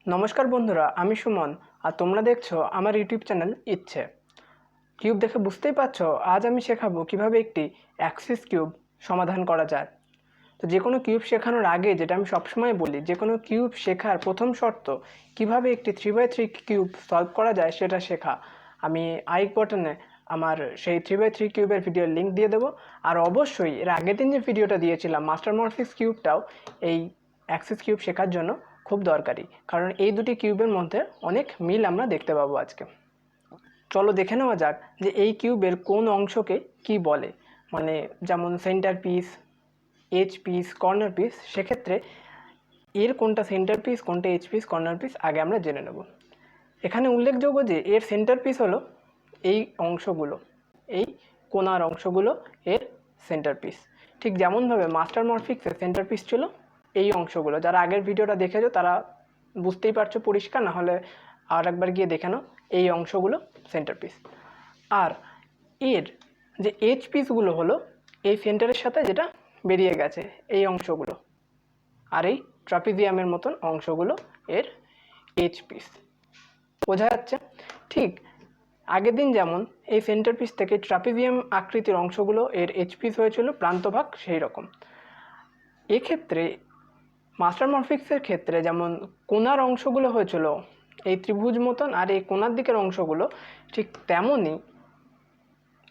নমস্কার বন্ধুরা, আমি সুমন আর তোমরা দেখছো আমার ইউটিউব চ্যানেল ইচ্ছে। কিউব দেখে বুঝতেই পারছো, আজ আমি শেখাবো কিভাবে একটি অ্যাক্সিস কিউব সমাধান করা যায়। তো যে কোনো কিউব শেখানোর আগে যেটা আমি সবসময় বলি, যে কোনো কিউব শেখার প্রথম শর্ত কিভাবে একটি 3x3 কিউব সলভ করা যায় সেটা শেখা। আমি আই বাটনে আমার সেই 3x3 কিউবের ভিডিওর লিঙ্ক দিয়ে দেবো। আর অবশ্যই এর আগের দিন যে ভিডিওটা দিয়েছিলাম মাস্টার মরফিক্স কিউবটাও এই অ্যাক্সিস কিউব শেখার জন্য খুব দরকারি, কারণ এই দুটি কিউবের মধ্যে অনেক মিল আমরা দেখতে পাবো আজকে। চলো দেখে নেওয়া যাক যে এই কিউবের কোন অংশকে কি বলে, মানে যেমন centre piece, edge piece, corner piece. সেক্ষেত্রে এর কোনটা সেন্টার পিস, কোনটা এজ পিস, কর্নার পিস আগে আমরা জেনে নেব। এখানে উল্লেখযোগ্য যে এর সেন্টার পিস হলো এই অংশগুলো, এই কোণার অংশগুলো এর সেন্টার পিস। ঠিক যেমনভাবে মাস্টার মরফিক্সের সেন্টার পিস ছিল এই অংশগুলো। যারা আগের ভিডিওটা দেখেছো তারা বুঝতেই পারছো পরিষ্কার, না হলে আর একবার গিয়ে দেখে নাও। এই অংশগুলো সেন্টার পিস। আর এর যে এজ পিসগুলো হলো এই সেন্টারের সাথে যেটা বেরিয়ে গেছে এই অংশগুলো, আর এই ট্রাপিজিয়ামের মতন অংশগুলো এর এজ পিস। বোঝা যাচ্ছে? ঠিক আগের দিন যেমন এই সেন্টার পিস থেকে ট্রাপিজিয়াম আকৃতির অংশগুলো এর এজ পিস হয়েছিল, প্রান্তভাগ সেই রকম। এক্ষেত্রে মাস্টার মরফিক্সের ক্ষেত্রে যেমন কোণার অংশগুলো হয়েছিল এই ত্রিভুজ মতন, আর এই কোণার দিকের অংশগুলো ঠিক তেমনই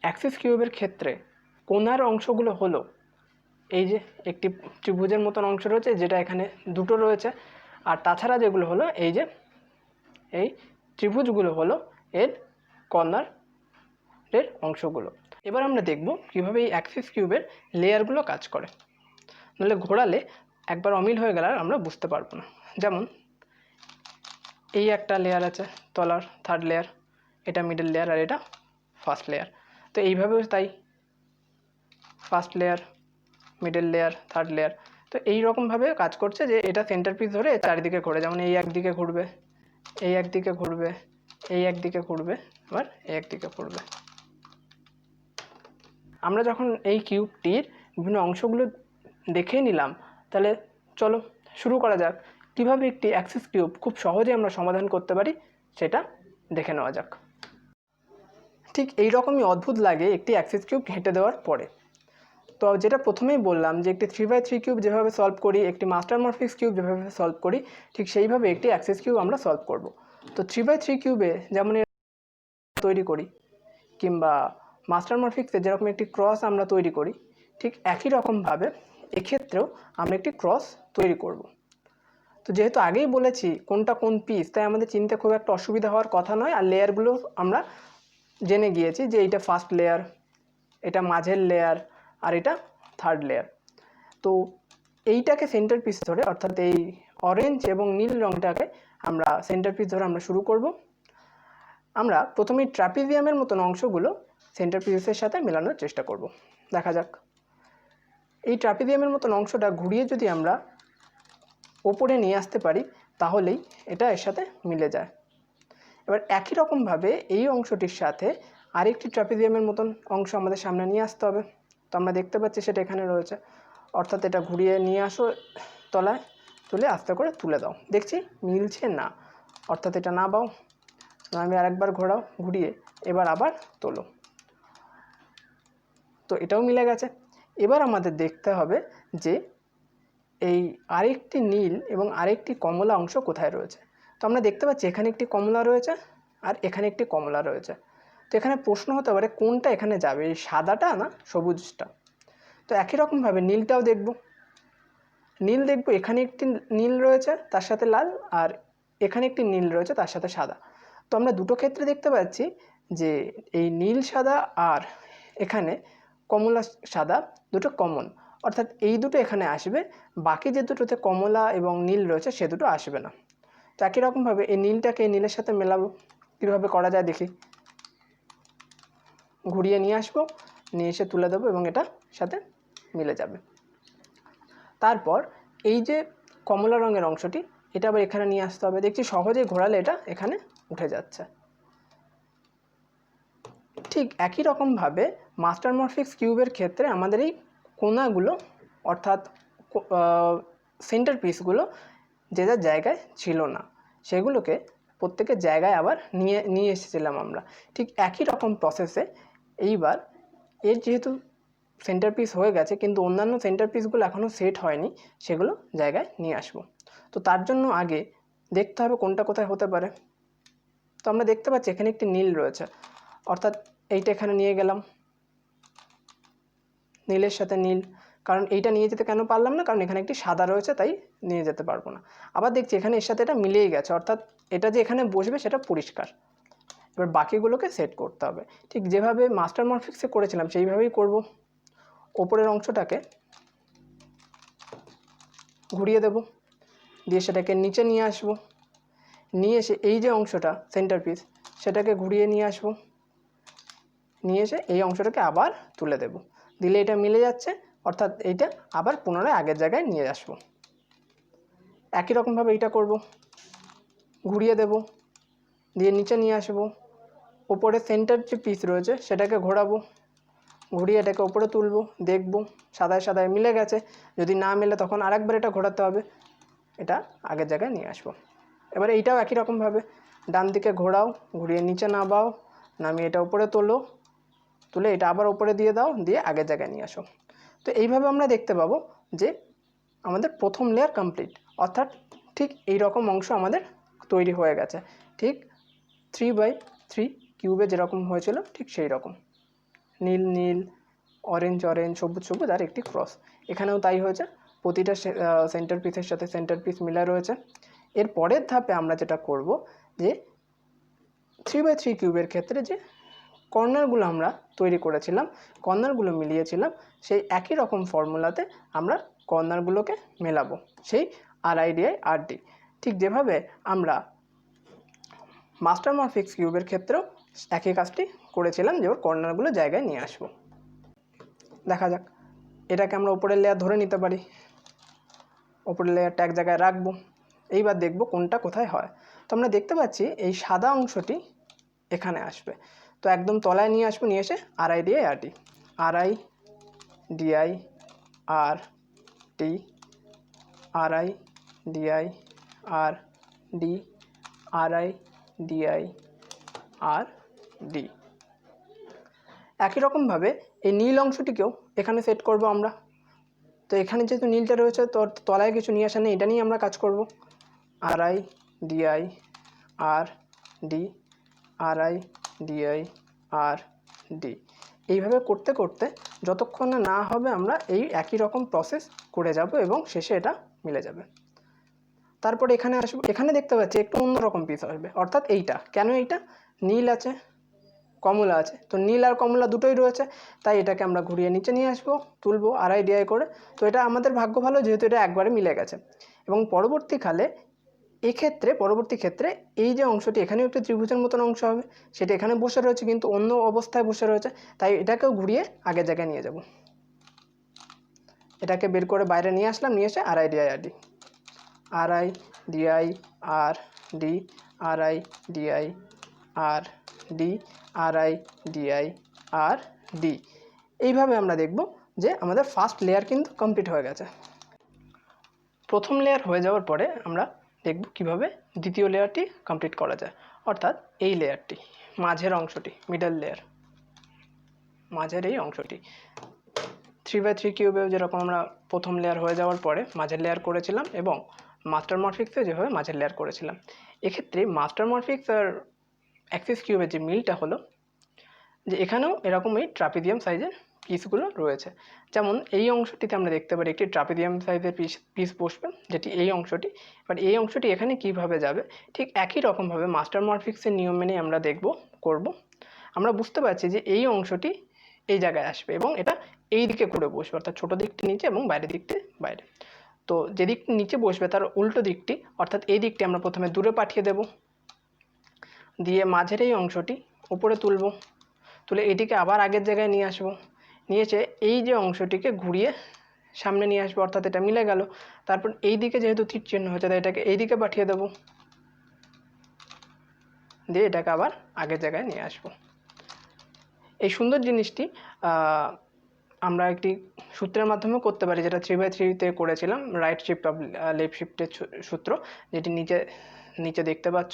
অ্যাক্সিস কিউবের ক্ষেত্রে কোণার অংশগুলো হলো এই যে একটি ত্রিভুজের মতন অংশ রয়েছে যেটা এখানে দুটো রয়েছে, আর তাছাড়া যেগুলো হলো এই যে এই ত্রিভুজগুলো হলো এর কর্নারের অংশগুলো। এবার আমরা দেখব কিভাবে এই অ্যাক্সিস কিউবের লেয়ারগুলো কাজ করে, নাহলে ঘোরালে একবার অমিল হয়ে গেলে আর আমরা বুঝতে পারবো না। যেমন এই একটা লেয়ার আছে তলার, থার্ড লেয়ার, এটা মিডল লেয়ার, আর এটা ফার্স্ট লেয়ার। তো এইভাবেও তাই, first layer, middle layer, third layer. তো এই রকমভাবে কাজ করছে যে এটা সেন্টার পিস ধরে চারিদিকে ঘোরে। যেমন এই একদিকে ঘুরবে, এই একদিকে ঘুরবে, এই একদিকে ঘুরবে, আবার এই একদিকে ঘুরবে। আমরা যখন এই কিউবটির বিভিন্ন অংশগুলো দেখে নিলাম, তাহলে চলো শুরু করা যাক কীভাবে একটি অ্যাক্সিস কিউব খুব সহজে আমরা সমাধান করতে পারি সেটা দেখে নেওয়া যাক। ঠিক এই রকমই অদ্ভুত লাগে একটি অ্যাক্সিস কিউব ঘেঁটে দেওয়ার পরে। তো যেটা প্রথমেই বললাম যে একটি 3x3 কিউব যেভাবে সলভ করি, একটি মাস্টার মরফিক্স কিউব যেভাবে সলভ করি, ঠিক সেইভাবে একটি অ্যাক্সিস কিউব আমরা সলভ করব। তো 3x3 কিউবে যেমন তৈরি করি, কিংবা মাস্টার মরফিক্সে যেরকম একটি ক্রস আমরা তৈরি করি, ঠিক একই রকমভাবে এক্ষেত্রেও আমরা একটি ক্রস তৈরি করব। তো যেহেতু আগেই বলেছি কোনটা কোন পিস, তাই আমাদের চিনতে খুব একটা অসুবিধা হওয়ার কথা নয়। আর লেয়ারগুলো আমরা জেনে গিয়েছি যে এইটা ফার্স্ট লেয়ার, এটা মাঝের লেয়ার, আর এটা থার্ড লেয়ার। তো এইটাকে সেন্টার পিস ধরে, অর্থাৎ এই অরেঞ্জ এবং নীল রঙটাকে আমরা সেন্টার পিস ধরে আমরা শুরু করব। আমরা প্রথমেই ট্রাপিজিয়ামের মতন অংশগুলো সেন্টার পিসের সাথে মেলানোর চেষ্টা করব। দেখা যাক। এই ট্রাপিজিয়ামের মতন অংশটা ঘুরিয়ে যদি আমরা ওপরে নিয়ে আসতে পারি তাহলেই এটা এর সাথে মিলে যায়। এবার একই রকমভাবে এই অংশটির সাথে আরেকটি ট্রাপিজিয়ামের মতন অংশ আমাদের সামনে নিয়ে আসতে হবে। তো আমরা দেখতে পাচ্ছি সেটা এখানে রয়েছে, অর্থাৎ এটা ঘুরিয়ে নিয়ে আসো তলায়, তুলে আস্তে করে তুলে দাও। দেখছি মিলছে না, অর্থাৎ এটা না বাও, আমি আরেকবার ঘোরাও, ঘুরিয়ে এবার আবার তোলো। তো এটাও মিলে গেছে। এবার আমাদের দেখতে হবে যে এই আরেকটি নীল এবং আরেকটি কমলা অংশ কোথায় রয়েছে। তো আমরা দেখতে পাচ্ছি এখানে একটি কমলা রয়েছে আর এখানে একটি কমলা রয়েছে। তো এখানে প্রশ্ন হতে পারে কোনটা এখানে যাবে, এই সাদাটা না সবুজটা। তো একই রকমভাবে নীলটাও দেখব, নীল দেখব এখানে একটি নীল রয়েছে তার সাথে লাল, আর এখানে একটি নীল রয়েছে তার সাথে সাদা। তো আমরা দুটো ক্ষেত্রে দেখতে পাচ্ছি যে এই নীল সাদা আর এখানে কমলা সাদা দুটো কমন, অর্থাৎ এই দুটো এখানে আসবে, বাকি যে দুটোতে কমলা এবং নীল রয়েছে সে দুটো আসবে না। তো একই রকমভাবে এই নীলটাকে এই নীলের সাথে মেলাবো। কীভাবে করা যায় দেখি। ঘুরিয়ে নিয়ে আসবো, নিয়ে এসে তুলে দেবো এবং এটা সাথে মিলে যাবে। তারপর এই যে কমলা রঙের অংশটি, এটা আবার এখানে নিয়ে আসতে হবে। দেখছি সহজেই ঘোরালে এটা এখানে উঠে যাচ্ছে। ঠিক একই রকমভাবে মাস্টার মরফিক্স কিউবের ক্ষেত্রে আমাদের এই কোণাগুলো, অর্থাৎ সেন্টার পিসগুলো যে যার জায়গায় ছিল না, সেগুলোকে প্রত্যেকের জায়গায় আবার নিয়ে এসেছিলাম আমরা। ঠিক একই রকম প্রসেসে এইবার এর যেহেতু সেন্টার পিস হয়ে গেছে কিন্তু অন্যান্য সেন্টার পিসগুলো এখনও সেট হয়নি, সেগুলো জায়গায় নিয়ে আসবো। তো তার জন্য আগে দেখতে হবে কোনটা কোথায় হতে পারে। তো আমরা দেখতে পাচ্ছি এখানে একটি নীল রয়েছে, অর্থাৎ এইটা এখানে নিয়ে গেলাম, নীলের সাথে নীল, কারণ এইটা নিয়ে যেতে কেন পারলাম না, কারণ এখানে একটি সাদা রয়েছে তাই নিয়ে যেতে পারবো না। আবার দেখছি এখানে এর সাথে এটা মিলেই গেছে, অর্থাৎ এটা যে এখানে বসবে সেটা পরিষ্কার। এবার বাকিগুলোকে সেট করতে হবে ঠিক যেভাবে মাস্টার মরফিক্সে করেছিলাম সেইভাবেই করব। ওপরের অংশটাকে ঘুরিয়ে দেব, দিয়ে সেটাকে নিচে নিয়ে আসব, নিয়ে এসে এই যে অংশটা সেন্টার পিস সেটাকে ঘুরিয়ে নিয়ে আসব, নিয়ে এসে এই অংশটাকে আবার তুলে দেব, দিলে এটা মিলে যাচ্ছে, অর্থাৎ এইটা আবার পুনরায় আগের জায়গায় নিয়ে আসব। একই রকমভাবে এইটা করব, ঘুরিয়ে দেব, দিয়ে নিচে নিয়ে আসব, ওপরে সেন্টার যে পিস রয়েছে সেটাকে ঘোরাবো, ঘুরিয়ে এটাকে ওপরে তুলব, দেখব সাদায় সাদায় মিলে গেছে, যদি না মিলে তখন আরেকবার এটা ঘোরাতে হবে, এটা আগের জায়গায় নিয়ে আসবো। এবারে এইটাও একই রকমভাবে ডান দিকে ঘোরাও, ঘুরিয়ে নিচে নামাও, নামিয়ে এটা উপরে তোলো, তুলে এটা আবার উপরে দিয়ে দাও, দিয়ে আগের জায়গায় নিয়ে আসো। তো এইভাবে আমরা দেখতে পাবো যে আমাদের প্রথম লেয়ার কমপ্লিট, অর্থাৎ ঠিক এই রকম অংশ আমাদের তৈরি হয়ে গেছে, ঠিক 3x3 কিউবে যেরকম হয়েছিল ঠিক সেই রকম, নীল নীল, অরেঞ্জ অরেঞ্জ, সবুজ সবুজ আর একটি ক্রস। এখানেও তাই হয়েছে, প্রতিটা সেন্টার পিসের সাথে সেন্টার পিস মিলা রয়েছে। এর পরের ধাপে আমরা যেটা করব যে 3x3 কিউবের ক্ষেত্রে যে কর্নারগুলো আমরা তৈরি করেছিলাম, কর্নারগুলো মিলিয়েছিলাম, সেই একই রকম ফর্মুলাতে আমরা কর্নারগুলোকে মেলাবো, সেই RIDI RD, ঠিক যেভাবে আমরা মাস্টার মরফিক্স কিউবের ক্ষেত্রেও একই কাজটি করেছিলাম, যে ওর কর্নারগুলো জায়গায় নিয়ে আসবো। দেখা যাক, এটাকে আমরা উপরের লেয়ার ধরে নিতে পারি, উপরের লেয়ারটা এক জায়গায় রাখবো, এইবার দেখব কোনটা কোথায় হয়। তো আমরা দেখতে পাচ্ছি এই সাদা অংশটি এখানে আসবে, তো একদম তলায় নিয়ে আসবো, নিয়ে এসে RIDI RD, RIDI RD, RIDI RD, RIDI RD। একই রকমভাবে এই নীল অংশটিকেও এখানে সেট করব আমরা। তো এখানে যেহেতু নীলটা রয়েছে তো তলায় কিছু নিয়ে আসা নেই, এটা নিয়ে আমরা কাজ করব। RIDI RD, RIDI RD, এইভাবে করতে করতে যতক্ষণ না হবে আমরা এই একই রকম প্রসেস করে যাব এবং শেষে এটা মিলে যাবে। তারপরে এখানে আসবো, এখানে দেখতে পাচ্ছি একটু অন্যরকম পিস আসবে, অর্থাৎ এইটা কেন, এইটা নীল আছে কমলা আছে, তো নীল আর কমলা দুটোই রয়েছে, তাই এটাকে আমরা ঘুরিয়ে নিচে নিয়ে আসবো, তুলবো RIDI করে। তো এটা আমাদের ভাগ্য ভালো যেহেতু এটা একবারে মিলে গেছে, এবং পরবর্তীকালে পরবর্তী ক্ষেত্রে এই যে অংশটি এখানেও একটি ত্রিভুজের মতন অংশ হবে, সেটা এখানে বসে রয়েছে কিন্তু অন্য অবস্থায় বসে রয়েছে, তাই এটাকেও ঘুরিয়ে আগের জায়গায় নিয়ে যাব। এটাকে বের করে বাইরে নিয়ে আসলাম, নিয়ে এসে RIDI RD, RIDI RD, RIDI RD, RIDI RD। এইভাবে আমরা দেখব যে আমাদের ফার্স্ট লেয়ার কিন্তু কমপ্লিট হয়ে গেছে। প্রথম লেয়ার হয়ে যাওয়ার পরে আমরা দেখব কিভাবে দ্বিতীয় লেয়ারটি কমপ্লিট করা যায়, অর্থাৎ এই লেয়ারটি, মাঝের অংশটি, মিডল লেয়ার, মাঝের এই অংশটি 3x3 কিউবেও যেরকম আমরা প্রথম লেয়ার হয়ে যাওয়ার পরে মাঝের লেয়ার করেছিলাম, এবং মাস্টার মরফিক্সে যেভাবে মাঝের লেয়ার করেছিলাম, এক্ষেত্রে মাস্টার মরফিক্স আর অ্যাক্সিস কিউবের যে মিলটা হলো যে এখানেও এরকমই ট্রাপিজিয়াম সাইজের পিসগুলো রয়েছে। যেমন এই অংশটিতে আমরা দেখতে পারি একটি ট্রাপিজিয়াম সাইজের পিস বসবে, যেটি এই অংশটি। এবার এই অংশটি এখানে কিভাবে যাবে, ঠিক একই রকমভাবে মাস্টার মরফিক্সের নিয়ম মেনে আমরা করব। আমরা বুঝতে পারছি যে এই অংশটি এই জায়গায় আসবে এবং এটা এই দিকে ঘুরে বসবে, অর্থাৎ ছোটো দিকটি নিচে এবং বাইরের দিকটি বাইরে। তো যে দিকটি নিচে বসবে তার উল্টো দিকটি, অর্থাৎ এই দিকটি আমরা প্রথমে দূরে পাঠিয়ে দেব, দিয়ে মাঝের এই অংশটি উপরে তুলব, তুলে এটিকে আবার আগের জায়গায় নিয়ে আসবো, নিয়ে এসে এই যে অংশটিকে ঘুরিয়ে সামনে নিয়ে আসবো, অর্থাৎ এটা মিলে গেল। তারপর এই দিকে যেহেতু তীর চিহ্ন হয়েছে তাই এটাকে এই দিকে পাঠিয়ে দেবো, দিয়ে এটাকে আবার আগের জায়গায় নিয়ে আসবো। এই সুন্দর জিনিসটি আমরা একটি সূত্রের মাধ্যমেও করতে পারি, যেটা 3x3 করেছিলাম, রাইট শিফট অফ লেফট শিফটের সূত্র, যেটি নিচে নিচে দেখতে পাচ্ছ।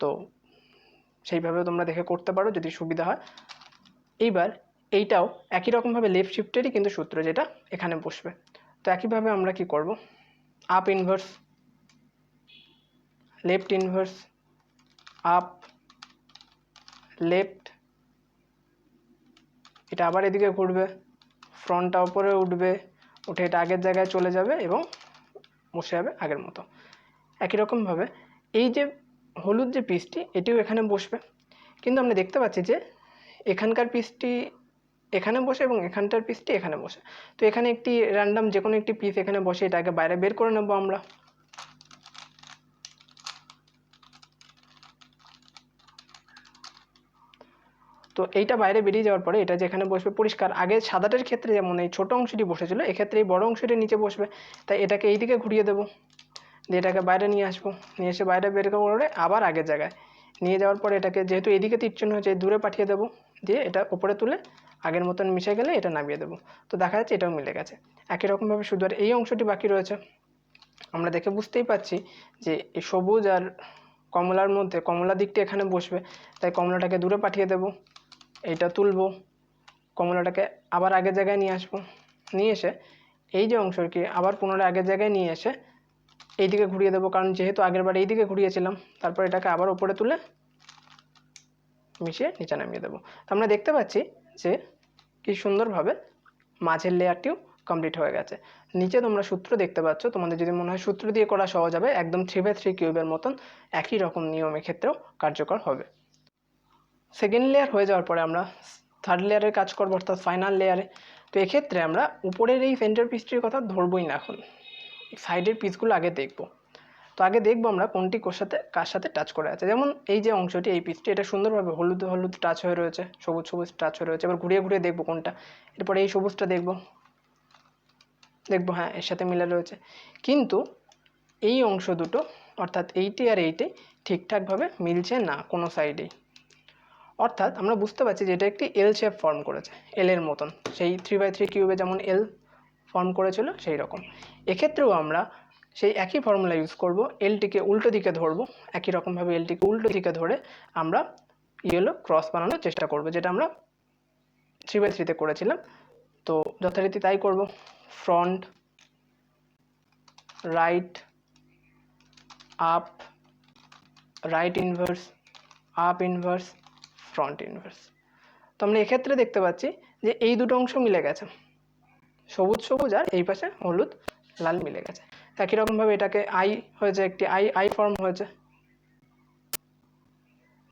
তো সেইভাবে তোমরা দেখে করতে পারো যদি সুবিধা হয়। এইবার এইটাও একই রকমভাবে লেফট শিফটেরই কিন্তু সূত্র, যেটা এখানে বসবে। তো একইভাবে আমরা কি করব, up inverse, left inverse, up, left, এটা আবার এদিকে ঘুরবে, ফ্রন্টটা উপরে উঠবে, উঠে এটা আগের জায়গায় চলে যাবে এবং বসে যাবে আগের মতো। একই রকমভাবে এই যে হলুদ যে পিসটি, এটিও এখানে বসবে, কিন্তু আমরা দেখতে পাচ্ছি যে এখানকার পিসটি এখানে বসে এবং এখানটার পিসটি এখানে বসে। তো এখানে একটি র্যান্ডাম যে কোনো একটি পিস এখানে বসে এটাকে বাইরে বের করে নেব আমরা। তো এইটা বাইরে বেরিয়ে যাওয়ার পরে এটা যেখানে বসবে পরিষ্কার, আগে সাদাটার ক্ষেত্রে যেমন এই ছোটো অংশটি বসেছিল, এক্ষেত্রে এই বড় অংশটি নিচে বসবে। তাই এটাকে এইদিকে ঘুরিয়ে দেবো, দিয়ে এটাকে বাইরে নিয়ে আসবো, নিয়ে এসে বাইরে বের করে আবার আগের জায়গায় নিয়ে যাওয়ার পরে এটাকে যেহেতু এদিকে তীরচিহ্ন হয়েছে দূরে পাঠিয়ে দেবো, দিয়ে এটা উপরে তুলে আগের মতন মিশে গেলে এটা নামিয়ে দেবো। তো দেখা যাচ্ছে এটাও মিলে গেছে। একই রকমভাবে শুধু আর এই অংশটি বাকি রয়েছে। আমরা দেখে বুঝতেই পাচ্ছি যে এই সবুজ আর কমলার মধ্যে কমলা দিকটি এখানে বসবে, তাই কমলাটাকে দূরে পাঠিয়ে দেবো, এইটা তুলবো, কমলাটাকে আবার আগের জায়গায় নিয়ে আসবো, নিয়ে এসে এই যে অংশটি আবার পুনরায় আগের জায়গায় নিয়ে এসে এইদিকে ঘুরিয়ে দেবো, কারণ যেহেতু আগের বার এইদিকে ঘুরিয়েছিলাম। তারপর এটাকে আবার ওপরে তুলে মিশিয়ে নিচে নামিয়ে দেবো। তো আমরা দেখতে পাচ্ছি যে কি সুন্দরভাবে মাঝের লেয়ারটিও কমপ্লিট হয়ে গেছে। নিচে তোমরা সূত্র দেখতে পাচ্ছ, তোমাদের যদি মনে হয় সূত্র দিয়ে করা সহজ হবে, একদম 3x3 কিউবের মতন একই রকম নিয়মের ক্ষেত্রেও কার্যকর হবে। সেকেন্ড লেয়ার হয়ে যাওয়ার পরে আমরা থার্ড লেয়ারের কাজ করবো, অর্থাৎ ফাইনাল লেয়ারে। তো এক্ষেত্রে আমরা উপরের এই সেন্টার পিসটির কথা ধরবই না, এখন সাইডের পিসগুলো আগে দেখবো। তো আগে দেখবো আমরা কোনটি কার সাথে টাচ করে আছে। যেমন এই যে অংশটি, এই পিসটি, এটা সুন্দরভাবে হলুদ হলুদ টাচ হয়ে রয়েছে, সবুজ সবুজ টাচ হয়ে রয়েছে। এবার ঘুরিয়ে ঘুরিয়ে দেখবো কোনটা। এরপরে এই সবুজটা দেখবো, হ্যাঁ এর সাথে মিলে রয়েছে। কিন্তু এই অংশ দুটো, অর্থাৎ এইটি আর এইটি ঠিকঠাকভাবে মিলছে না কোনো সাইডেই। অর্থাৎ আমরা বুঝতে পারছি যে এটা একটি এল শেপ ফর্ম করেছে, এলের মতন, সেই 3x3 কিউবে যেমন এল ফর্ম করেছিল সেই রকম। এক্ষেত্রেও আমরা সেই একই ফর্মুলা ইউজ করব, এলটিকে উল্টো দিকে ধরবো, একই রকমভাবে এলটিকে উল্টো দিকে ধরে আমরা ইয়েলো ক্রস বানানোর চেষ্টা করব, যেটা আমরা 3x3-তে করেছিলাম। তো যথারীতি তাই করব, front, right, up, right inverse, up inverse, front inverse. তো আমরা এক্ষেত্রে দেখতে পাচ্ছি যে এই দুটো অংশ মিলে গেছে, সবুজ সবুজ আর এই পাশে হলুদ লাল মিলে গেছে। একই রকমভাবে এটাকে আই হয়েছে, একটি আই ফর্ম হয়েছে।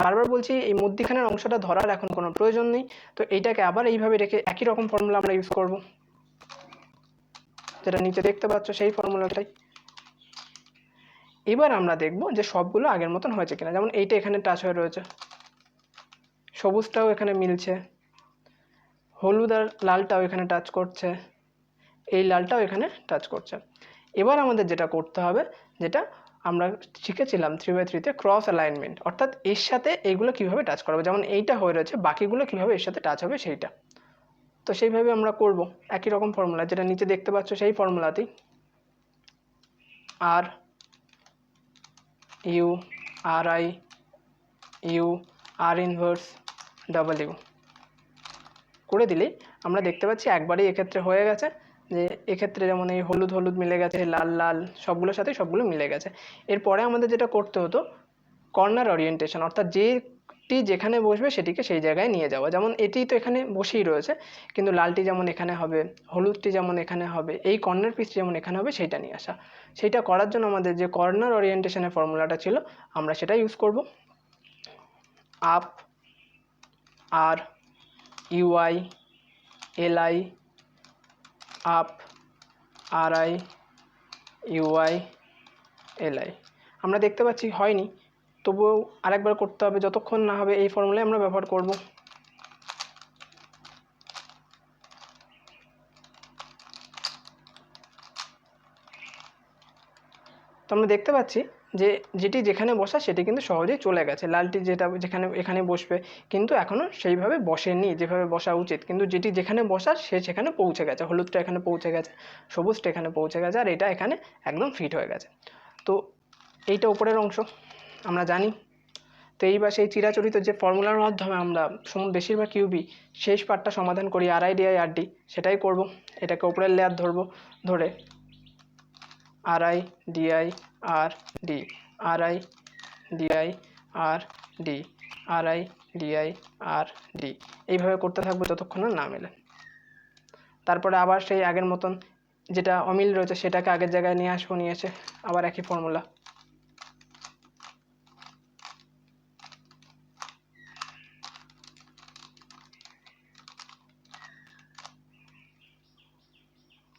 বারবার বলছি এই মধ্যিখানের অংশটা ধরার এখন কোনো প্রয়োজন নেই। তো এইটাকে আবার এইভাবে রেখে একই রকম ফর্মুলা আমরা ইউজ করব, যেটা নিচে দেখতে পাচ্ছ সেই ফর্মুলাটাই। এবার আমরা দেখব যে সবগুলো আগের মতন হয়েছে কিনা। যেমন এইটা এখানে টাচ হয়ে রয়েছে, সবুজটাও এখানে মিলছে, হলুদ আর লালটাও এখানে টাচ করছে, এই লালটাও এখানে টাচ করছে। এবার আমাদের যেটা করতে হবে, যেটা আমরা শিখেছিলাম 3x3-তে, ক্রস অ্যালাইনমেন্ট, অর্থাৎ এর সাথে এইগুলো কীভাবে টাচ করাবো। যেমন এইটা হয়ে রয়েছে, বাকিগুলো কীভাবে এর সাথে টাচ হবে সেইটা। তো সেইভাবে আমরা করব একই রকম ফর্মুলা, যেটা নিচে দেখতে পাচ্ছ সেই ফর্মুলাতেই, আর ইউ, আর আই, ইউ, আর ইনভার্স, ডাবল ইউ করে দিলেই আমরা দেখতে পাচ্ছি একবারেই এক্ষেত্রে হয়ে গেছে। যে এক্ষেত্রে যেমন এই হলুদ হলুদ মিলে গেছে, লাল লাল, সবগুলোর সাথে সবগুলো মিলে গেছে। এরপরে আমাদের যেটা করতে হতো, কর্নার ওরিয়েন্টেশন, অর্থাৎ যেটি যেখানে বসবে সেটিকে সেই জায়গায় নিয়ে যাওয়া। যেমন এটি তো এখানে বসেই রয়েছে, কিন্তু লালটি যেমন এখানে হবে, হলুদটি যেমন এখানে হবে, এই কর্নার পিসটি যেমন এখানে হবে, সেইটা নিয়ে আসা। সেইটা করার জন্য আমাদের যে কর্নার ওরিয়েন্টেশনের ফর্মুলাটা ছিল, আমরা সেটা ইউজ করব। Up, R, UI, LI, up, R I, UI, LI. আমরা দেখতে পাচ্ছি হয়নি, তবুও আরেকবার করতে হবে, যতক্ষণ না হবে এই ফর্মুলাই আমরা ব্যবহার করব। তো আমরা দেখতে পাচ্ছি যে যেটি যেখানে বসা সেটি কিন্তু সহজেই চলে গেছে। লালটি যেটা যেখানে এখানে বসবে, কিন্তু এখনও সেইভাবে বসেনি যেভাবে বসা উচিত, কিন্তু যেটি যেখানে বসার সে সেখানে পৌঁছে গেছে। হলুদটা এখানে পৌঁছে গেছে, সবুজটা এখানে পৌঁছে গেছে, আর এটা এখানে একদম ফিট হয়ে গেছে। তো এইটা উপরের অংশ, আমরা জানি। তো এইবার সেই চিরাচরিত যে ফর্মুলার মাধ্যমে আমরা বেশিরভাগ কিউবই শেষ পার্টটা সমাধান করি RI DI RD, সেটাই করব। এটাকে উপরের লেয়ার ধরবো, ধরে RI DI RD, RI DI RD, RI DI RD, এইভাবে করতে থাকবো যতক্ষণ না মেলে। তারপরে আবার সেই আগের মতন যেটা অমিল রয়েছে সেটাকে আগের জায়গায় নিয়ে আসবো, নিয়ে এসে আবার একই ফর্মুলা।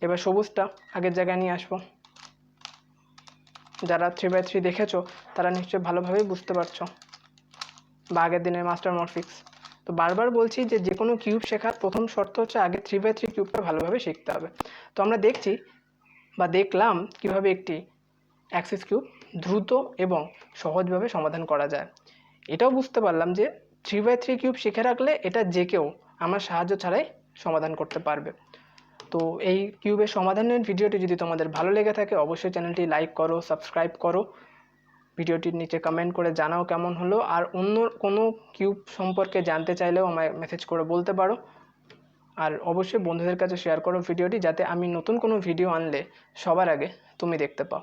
এবার সবুজটা আগের জায়গায় নিয়ে আসবো। যারা 3x3 দেখেছো তারা নিশ্চয়ই ভালোভাবেই বুঝতে পারছো, বা আগের দিনের মাস্টার মরফিক্স। তো বারবার বলছি যে কোনো কিউব শেখার প্রথম শর্ত হচ্ছে আগে 3x3 কিউবটা ভালোভাবে শিখতে হবে। তো আমরা দেখলাম কিভাবে একটি অ্যাক্সিস কিউব দ্রুত এবং সহজভাবে সমাধান করা যায়। এটাও বুঝতে পারলাম যে 3x3 কিউব শিখে রাখলে এটা যে কেউ আমার সাহায্য ছাড়াই সমাধান করতে পারবে। তো এই কিউবের সমাধানের ভিডিওটি যদি তোমাদের ভালো লেগে থাকে অবশ্যই চ্যানেলটি লাইক করো, সাবস্ক্রাইব করো, ভিডিওটির নিচে কমেন্ট করে জানাও কেমন হলো। আর অন্য কোনো কিউব সম্পর্কে জানতে চাইলেও আমায় মেসেজ করে বলতে পারো। আর অবশ্যই বন্ধুদের কাছে শেয়ার করো ভিডিওটি, যাতে আমি নতুন কোনো ভিডিও আনলে সবার আগে তুমি দেখতে পাও।